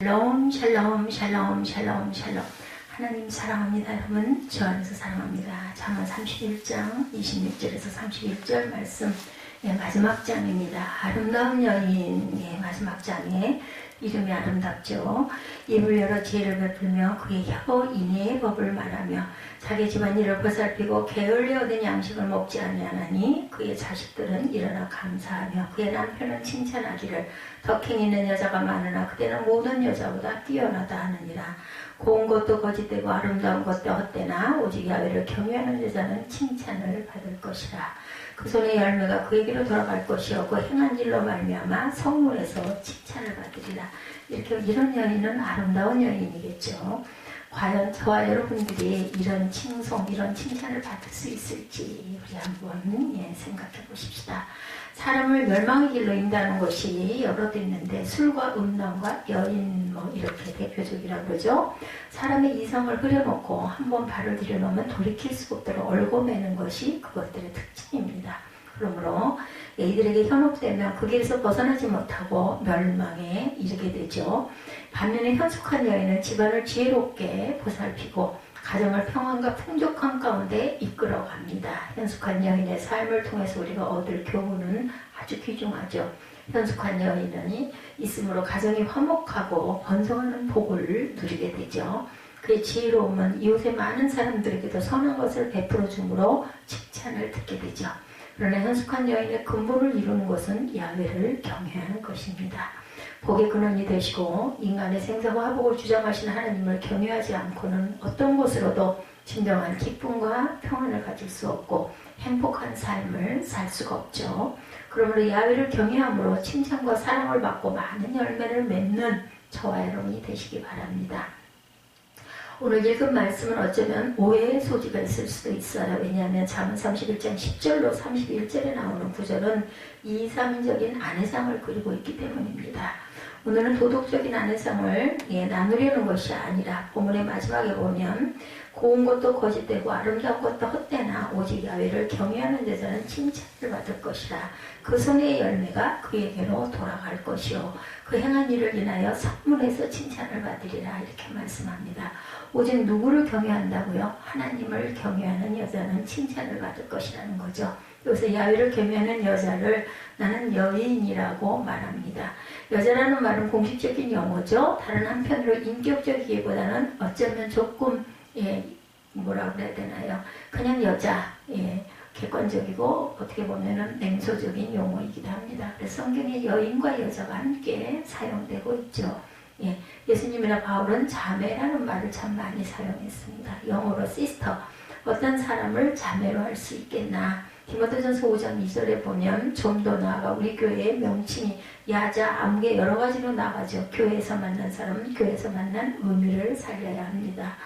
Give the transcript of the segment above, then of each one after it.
샬롬 샬롬 샬롬 샬롬 샬롬. 하나님 사랑합니다. 여러분 주 안에서 사랑합니다. 잠언 31장 26절에서 31절 말씀, 마지막 장입니다. 아름다운 여인, 마지막 장에 이름이 아름답죠. 입을 열어 지혜를 베풀며 그의 혀 인애의 법을 말하며 자기 집안일을 보살피고 게을리 얻은 양식을 먹지 아니하나니 그의 자식들은 일어나 감사하며 그의 남편은 칭찬하기를 덕행 있는 여자가 많으나 그대는 모든 여자보다 뛰어나다 하느니라. 고운 것도 거짓되고 아름다운 것도 헛되나 오직 야훼를 경외하는 여자는 칭찬을 받을 것이라. 그 손의 열매가 그에게로 돌아갈 것이요 그 행한 일로 말미암아 성문에서 칭찬을 받으리라. 이런 여인은 아름다운 여인이겠죠. 과연 저와 여러분들이 이런 칭송, 이런 칭찬을 받을 수 있을지 우리 한번 생각해 보십시다. 사람을 멸망의 길로 인도하는 것이 여러 개 있는데 술과 음란과 여인 이렇게 대표적이라고 그러죠. 사람의 이성을 흐려놓고 한번 발을 들여놓으면 돌이킬 수 없도록 얽어매는 것이 그것들의 특징입니다. 그러므로 이들에게 현혹되면 그 길에서 벗어나지 못하고 멸망에 이르게 되죠. 반면에 현숙한 여인은 집안을 지혜롭게 보살피고 가정을 평안과 풍족한 가운데 이끌어갑니다. 현숙한 여인의 삶을 통해서 우리가 얻을 교훈은 아주 귀중하죠. 현숙한 여인은 있으므로 가정이 화목하고 번성하는 복을 누리게 되죠. 그의 지혜로움은 이웃의 많은 사람들에게도 선한 것을 베풀어 주므로 칭찬을 듣게 되죠. 그러나 현숙한 여인의 근본을 이루는 것은 야훼를 경외하는 것입니다. 복의 근원이 되시고 인간의 생사와 화복을 주장하신 하나님을 경외하지 않고는 어떤 것으로도 진정한 기쁨과 평안을 가질 수 없고 행복한 삶을 살 수가 없죠. 그러므로 야훼를 경외함으로 칭찬과 사랑을 받고 많은 열매를 맺는 저와 여러분이 되시기 바랍니다. 오늘 읽은 말씀은 어쩌면 오해의 소지가 있을 수도 있어요. 왜냐하면 잠언 31장 10절로 31절에 나오는 구절은 이상적인 아내상을 그리고 있기 때문입니다. 오늘은 도덕적인 아내상을 나누려는 것이 아니라 본문의 마지막에 보면 고운 것도 거짓되고 아름다운 것도 헛되나 오직 야훼를 경외하는 여자는 칭찬을 받을 것이라. 그 손의 열매가 그에게로 돌아갈 것이요 그 행한 일을 인하여 성문에서 칭찬을 받으리라. 이렇게 말씀합니다. 오직 누구를 경외한다고요? 하나님을 경외하는 여자는 칭찬을 받을 것이라는 거죠. 여기서 야훼를 경외하는 여자를 나는 여인이라고 말합니다. 여자라는 말은 공식적인 용어죠. 다른 한편으로 인격적이기보다는 어쩌면 조금 뭐라 그래야 되나요? 그냥 여자, 객관적이고 어떻게 보면은 냉소적인 용어이기도 합니다. 그래서 성경에 여인과 여자가 함께 사용되고 있죠. 예수님이나 바울은 자매라는 말을 참 많이 사용했습니다. 영어로 sister, 어떤 사람을 자매로 할 수 있겠나. 디모데전서 5장 2절에 보면 좀 더 나아가 우리 교회의 명칭이 야자, 암개 여러 가지로 나가죠. 교회에서 만난 사람은 교회에서 만난 의미를 살려야 합니다.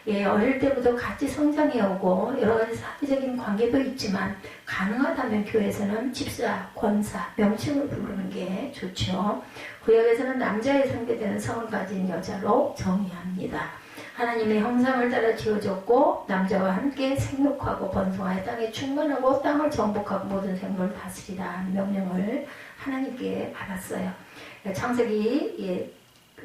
어릴 때부터 같이 성장해오고 여러 가지 사회적인 관계도 있지만 가능하다면 교회에서는 집사, 권사, 명칭을 부르는 게 좋죠. 구약에서는 남자에 상대되는 성을 가진 여자로 정의합니다. 하나님의 형상을 따라 지어졌고 남자와 함께 생육하고 번성하여 땅에 충만하고 땅을 정복하고 모든 생물을 다스리라 하는 명령을 하나님께 받았어요. 창세기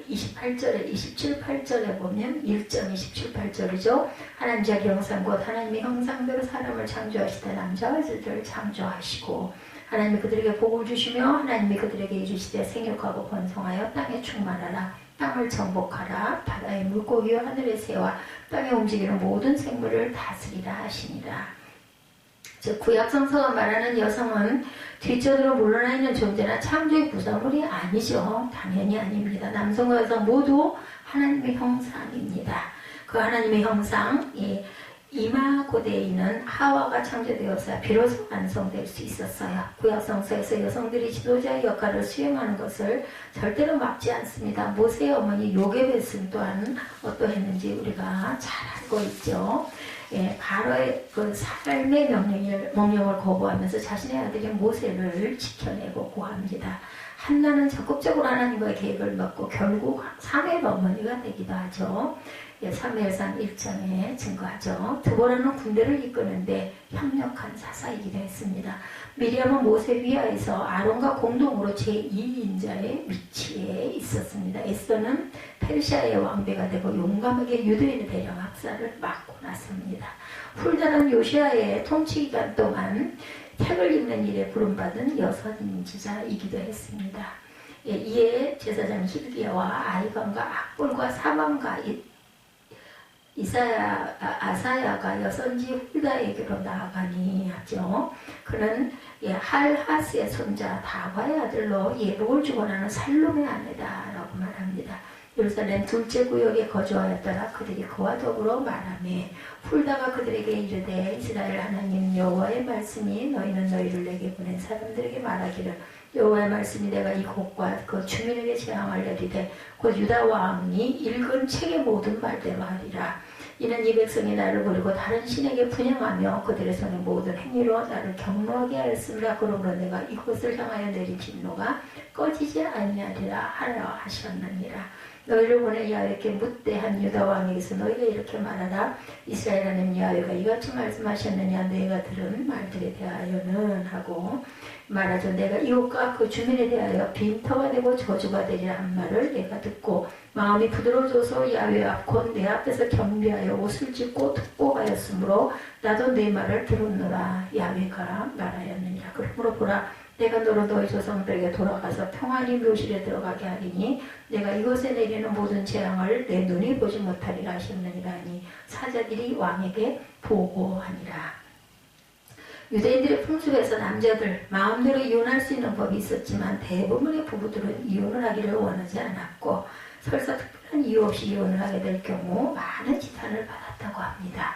28절에 27, 8절에 보면 1장 27, 8절이죠. 하나님 자기 형상 곧 하나님의 형상대로 사람을 창조하시되 남자와 여자를 창조하시고 하나님이 그들에게 복을 주시며 하나님이 그들에게 이르시되 생육하고 번성하여 땅에 충만하라. 땅을 정복하라. 바다의 물고기와 하늘의 새와 땅에 움직이는 모든 생물을 다스리라 하시니라. 즉 구약 성서가 말하는 여성은 뒷전으로 물러나 있는 존재나 창조의 구성물이 아니죠. 당연히 아닙니다. 남성과 여성 모두 하나님의 형상입니다. 그 하나님의 형상, 이마고대에 있는 하와가 창조되어서 비로소 완성될 수 있었어요. 구약 성서에서 여성들이 지도자의 역할을 수행하는 것을 절대로 막지 않습니다. 모세의 어머니 요게벳은 또한 어떠했는지 우리가 잘 알고 있죠. 바로의 그 삶의 명령을 거부하면서 자신의 아들인 모세를 지켜내고 구합니다. 한나는 적극적으로 하나님과의 계획을 맺고 결국 사무엘 어머니가 되기도 하죠. 사무엘상 1장에 증거하죠. 드보라는 군대를 이끄는데 협력한 사사이기도 했습니다. 미리암은 모세 위하에서 아론과 공동으로 제2인자의 위치에 있었습니다. 에스더는 페르시아의 왕비가 되고 용감하게 유대인의 대량 학살을 막고 났습니다. 훌다란 요시아의 통치 기간 동안 책을 읽는 일에 부름받은 여선지자이기도 했습니다. 이에 제사장 hil기야와 아이간과 악볼과 사망과 아사야가 여선지 훌다에게로 나아가니 하죠. 그는 할하스의 손자 다과의 아들로 예복을 주관하는 살롬의 아내다라고 말합니다. 예루살렘 둘째 구역에 거주하였더라. 그들이 그와 더불어 말하매 훌다가 그들에게 이르되 이스라엘 하나님 여호와의 말씀이 너희는 너희를 내게 보낸 사람들에게 말하기를 여호와의 말씀이 내가 이 곳과 그 주민에게 재앙하려리되 곧 유다 왕이 읽은 책의 모든 말대로 하리라. 이는 이 백성이 나를 버리고 다른 신에게 분양하며 그들의 손의 모든 행위로 나를 경노하게 하였습니다. 그러므로 내가 이곳을 향하여 내린 진노가 꺼지지 아니하리라 하라 하셨느니라. 너희를 보내 야훼께 묻되 한 유다 왕에게서 너희가 이렇게 말하라. 이스라엘 하나님 야훼가 이같이 말씀하셨느냐. 너희가 들은 말들에 대하여는 하고 말하죠. 내가 이곳과 그 주민에 대하여 빈터가 되고 저주가 되리라 한 말을 내가 듣고 마음이 부드러워져서 야훼 앞 곧 내 앞에서 경배하여 옷을 찢고 특보하였으므로 나도 네 말을 들었노라. 야훼가 말하였느니라. 그러므로 보라 내가 너로 너희 조상들에게 돌아가서 평안히 묘실에 들어가게 하리니 내가 이곳에 내리는 모든 재앙을 내 눈이 보지 못하리라 하셨느니라 하니 사자들이 왕에게 보고하니라. 유대인들의 풍습에서 남자들 마음대로 이혼할 수 있는 법이 있었지만 대부분의 부부들은 이혼을 하기를 원하지 않았고 설사 특별한 이유 없이 이혼을 하게 될 경우 많은 지탄을 받았다고 합니다.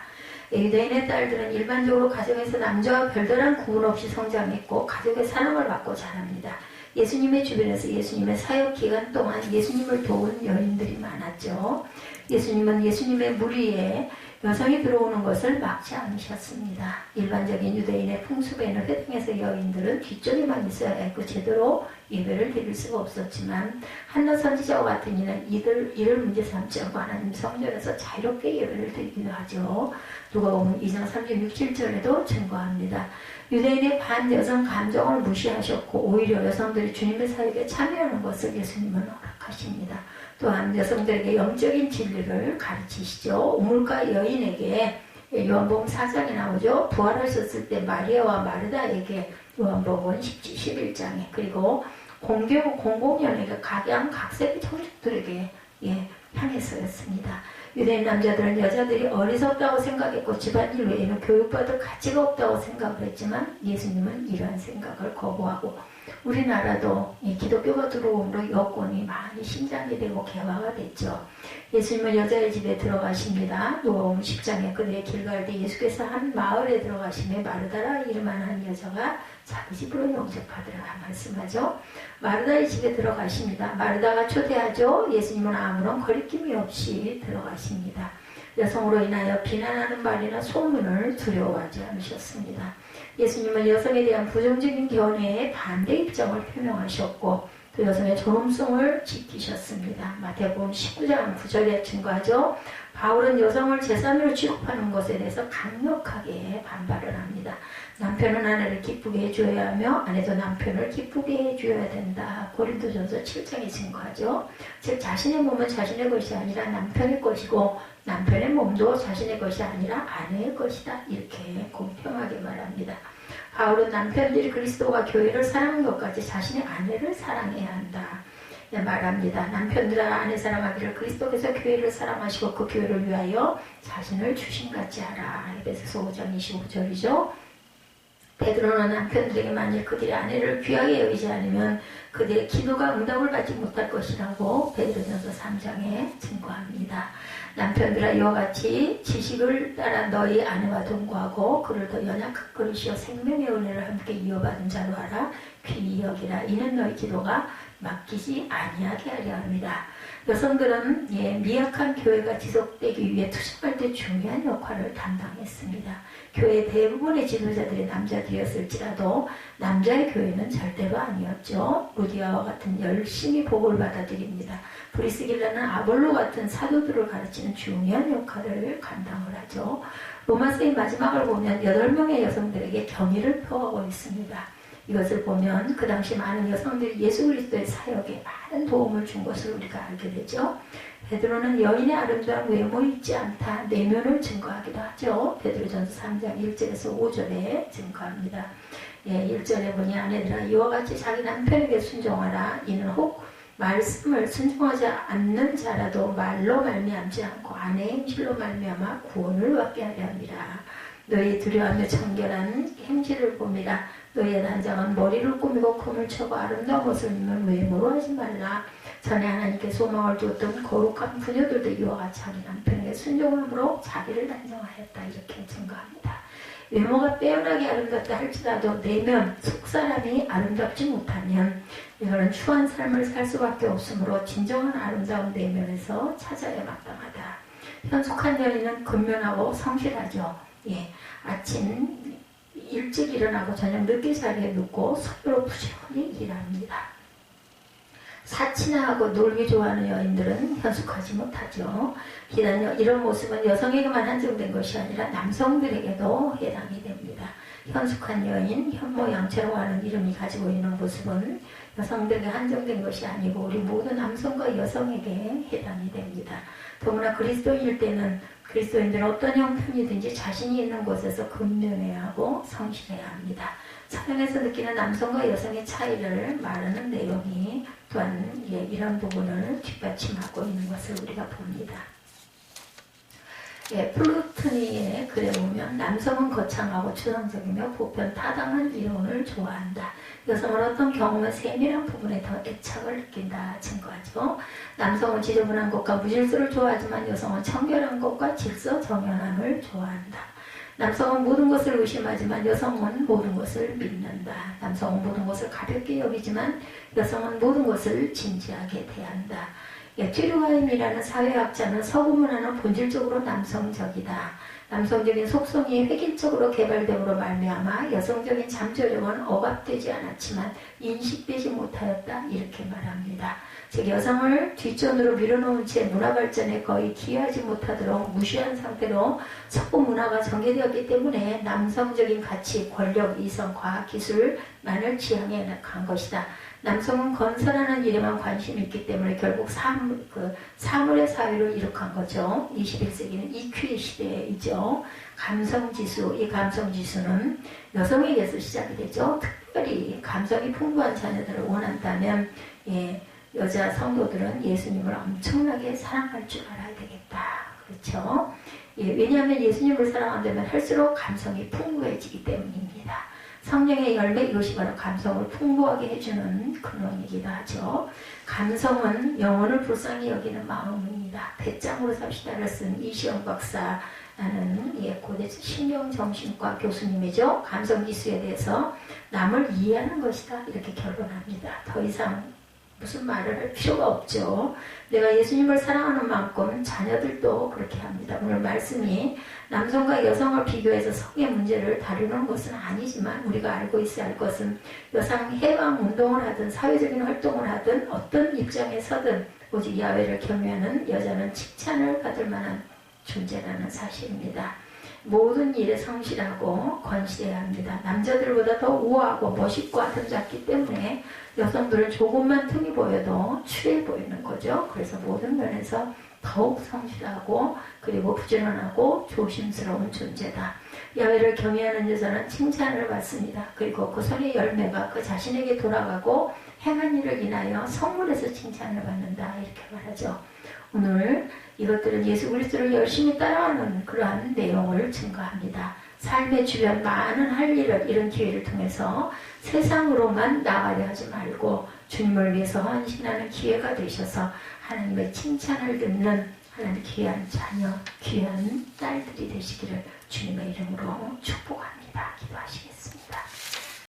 유대인의 딸들은 일반적으로 가정에서 남자와 별다른 구분 없이 성장했고 가족의 사랑을 받고 자랍니다. 예수님의 주변에서 예수님의 사역 기간 동안 예수님을 도운 여인들이 많았죠. 예수님은 예수님의 무리에 여성이 들어오는 것을 막지 않으셨습니다. 일반적인 유대인의 풍습에는 회당에서 여인들은 뒷쪽에만 있어야 했고 제대로 예배를 드릴 수가 없었지만 한나 선지자와 같은 이는 이를 문제 삼지 않고 하나님 성전에서 자유롭게 예배를 드리기도 하죠. 누가복음 2장 36, 7절에도 증거합니다. 유대인의 반여성 감정을 무시하셨고 오히려 여성들이 주님의 사역에 참여하는 것을 예수님은 허락하십니다. 또한 여성들에게 영적인 진리를 가르치시죠. 우물가 여인에게 요한복음 4장에 나오죠. 부활하셨을 때 마리아와 마르다에게 요한복음 11장에 그리고 공공연에게 각양각색의 청중들에게 향해서였습니다. 유대인 남자들은 여자들이 어리석다고 생각했고 집안일 외에는 교육받을 가치가 없다고 생각을 했지만 예수님은 이러한 생각을 거부하고 우리나라도 기독교가 들어옴으로 여권이 많이 신장이 되고 개화가 됐죠. 예수님은 여자의 집에 들어가십니다. 누가복음 10장에 그들의 길 갈 때 예수께서 한 마을에 들어가시며 마르다라 이름한 한 여자가 자기 집으로 영접하더라 말씀하죠. 마르다의 집에 들어가십니다. 마르다가 초대하죠. 예수님은 아무런 거리낌이 없이 들어가십니다. 여성으로 인하여 비난하는 말이나 소문을 두려워하지 않으셨습니다. 예수님은 여성에 대한 부정적인 견해에 반대 입장을 표명하셨고 또 여성의 존엄성을 지키셨습니다. 마태복음 19장 9절에 증거하죠. 바울은 여성을 재산으로 취급하는 것에 대해서 강력하게 반발을 합니다. 남편은 아내를 기쁘게 해줘야 하며 아내도 남편을 기쁘게 해줘야 된다. 고린도전서 7장에 증거하죠. 즉 자신의 몸은 자신의 것이 아니라 남편의 것이고 남편의 몸도 자신의 것이 아니라 아내의 것이다. 이렇게 공평하게 말합니다. 바울은 남편들이 그리스도와 교회를 사랑하는 것까지 자신의 아내를 사랑해야 한다. 말합니다. 남편들아 아내 사랑하기를 그리스도께서 교회를 사랑하시고 그 교회를 위하여 자신을 주신같이 하라. 에베소서 5장 25절이죠. 베드로는 남편들에게 만일 그들의 아내를 귀하게 여기지 않으면 그들의 기도가 응답을 받지 못할 것이라고 베드로전서 3장에 증거합니다. 남편들아 이와 같이 지식을 따라 너희 아내와 동거하고 그를 더 연약한 그릇이요 생명의 은혜를 함께 이어받은 자로 하라. 귀히 여기라. 이는 너희 기도가 맡기지 아니하게 하려 합니다. 여성들은 미약한 교회가 지속되기 위해 투쟁할 때 중요한 역할을 담당했습니다. 교회 대부분의 지도자들이 남자들이었을지라도 남자의 교회는 절대로 아니었죠. 루디아와 같은 열심히 복을 받아들입니다. 브리스길라는 아볼로 같은 사도들을 가르치는 중요한 역할을 감당을 하죠. 로마서의 마지막을 보면 8명의 여성들에게 경의를 표하고 있습니다. 이것을 보면 그 당시 많은 여성들이 예수 그리스도의 사역에 많은 도움을 준 것을 우리가 알게 되죠. 베드로는 여인의 아름다운 외모에 있지 않다 내면을 증거하기도 하죠. 베드로전서 3장 1절에서 5절에 증거합니다. 1절에 보니 아내들아 이와 같이 자기 남편에게 순종하라. 이는 혹 말씀을 순종하지 않는 자라도 말로 말미암지 않고 아내의 행실로 말미암아 구원을 받게 하려 함이라. 너희 두려워하며 청결한 행실을 봄이라. 너희의 단장은 머리를 꾸미고 폼을 쳐고 아름다운 옷을 입는 외모로 하지 말라. 전에 하나님께 소망을 두었던 거룩한 부녀들도 이와 같이 자기 남편에게 순종함으로 자기를 단정하였다. 이렇게 증거합니다. 외모가 빼어나게 아름답다 할지라도 내면 속사람이 아름답지 못하면 이거는 추한 삶을 살 수밖에 없으므로 진정한 아름다운 내면에서 찾아야 마땅하다. 현숙한 여인은 근면하고 성실하죠. 아침 일찍 일어나고 저녁 늦게 자리에 눕고 손으로 부지런히 일합니다. 사치나 하고 놀기 좋아하는 여인들은 현숙하지 못하죠. 이런 모습은 여성에게만 한정된 것이 아니라 남성들에게도 해당이 됩니다. 현숙한 여인, 현모양처라고 하는 이름이 가지고 있는 모습은 여성들에게 한정된 것이 아니고 우리 모든 남성과 여성에게 해당이 됩니다. 더구나 그리스도인일 때는 그리스도인들은 어떤 형편이든지 자신이 있는 곳에서 근면해야 하고 성실해야 합니다. 성경에서 느끼는 남성과 여성의 차이를 말하는 내용이 또한 이런 부분을 뒷받침하고 있는 것을 우리가 봅니다. 플루토니의 글에 보면 남성은 거창하고 추상적이며 보편 타당한 이론을 좋아한다. 여성은 어떤 경험은 세밀한 부분에 더 애착을 느낀다 증거하죠. 남성은 지저분한 것과 무질서를 좋아하지만 여성은 청결한 것과 질서 정연함을 좋아한다. 남성은 모든 것을 의심하지만 여성은 모든 것을 믿는다. 남성은 모든 것을 가볍게 여기지만 여성은 모든 것을 진지하게 대한다. 튜르하임이라는 사회학자는 서구 문화는 본질적으로 남성적이다. 남성적인 속성이 획일적으로 개발됨으로 말미암아 여성적인 잠재력은 억압되지 않았지만 인식되지 못하였다. 이렇게 말합니다. 즉 여성을 뒷전으로 밀어놓은 채 문화 발전에 거의 기여하지 못하도록 무시한 상태로 서구 문화가 전개되었기 때문에 남성적인 가치, 권력, 이성, 과학, 기술만을 지향해 간 것이다. 남성은 건설하는 일에만 관심이 있기 때문에 결국 사물의 사회를 이룩한 거죠. 21세기는 EQ의 시대이죠. 감성지수, 이 감성지수는 여성에게서 시작이 되죠. 특별히 감성이 풍부한 자녀들을 원한다면 여자 성도들은 예수님을 엄청나게 사랑할 줄 알아야 되겠다. 그렇죠? 왜냐하면 예수님을 사랑한다면 할수록 감성이 풍부해지기 때문입니다. 성령의 열매, 이것이 바로 감성을 풍부하게 해주는 근원이기도 하죠. 감성은 영혼을 불쌍히 여기는 마음입니다. 배짱으로 삽시다를 쓴 이시영 박사라는 고대 신경정신과 교수님이죠. 감성지수에 대해서 남을 이해하는 것이다 이렇게 결론합니다. 더 이상 무슨 말을 할 필요가 없죠. 내가 예수님을 사랑하는 만큼 자녀들도 그렇게 합니다. 오늘 말씀이 남성과 여성을 비교해서 성의 문제를 다루는 것은 아니지만 우리가 알고 있어야 할 것은 여성 해방 운동을 하든 사회적인 활동을 하든 어떤 입장에 서든 오직 야훼를 경외하는 여자는 칭찬을 받을 만한 존재라는 사실입니다. 모든 일에 성실하고 건실해야 합니다. 남자들보다 더 우아하고 멋있고 아름답기 때문에 여성들은 조금만 틈이 보여도 추해 보이는 거죠. 그래서 모든 면에서 더욱 성실하고 그리고 부지런하고 조심스러운 존재다. 야훼를 경외하는 여자는 칭찬을 받습니다. 그리고 그 손의 열매가 그 자신에게 돌아가고 행한 일을 인하여 성물에서 칭찬을 받는다. 이렇게 말하죠. 오늘 이것들은 예수 그리스도를 열심히 따라하는 그러한 내용을 증거합니다. 삶의 주변 많은 할 일을 이런 기회를 통해서 세상으로만 나가려 하지 말고 주님을 위해서 헌신하는 기회가 되셔서 하나님의 칭찬을 듣는 하나님의 귀한 자녀, 귀한 딸들이 되시기를 주님의 이름으로 축복합니다. 기도하시겠습니다.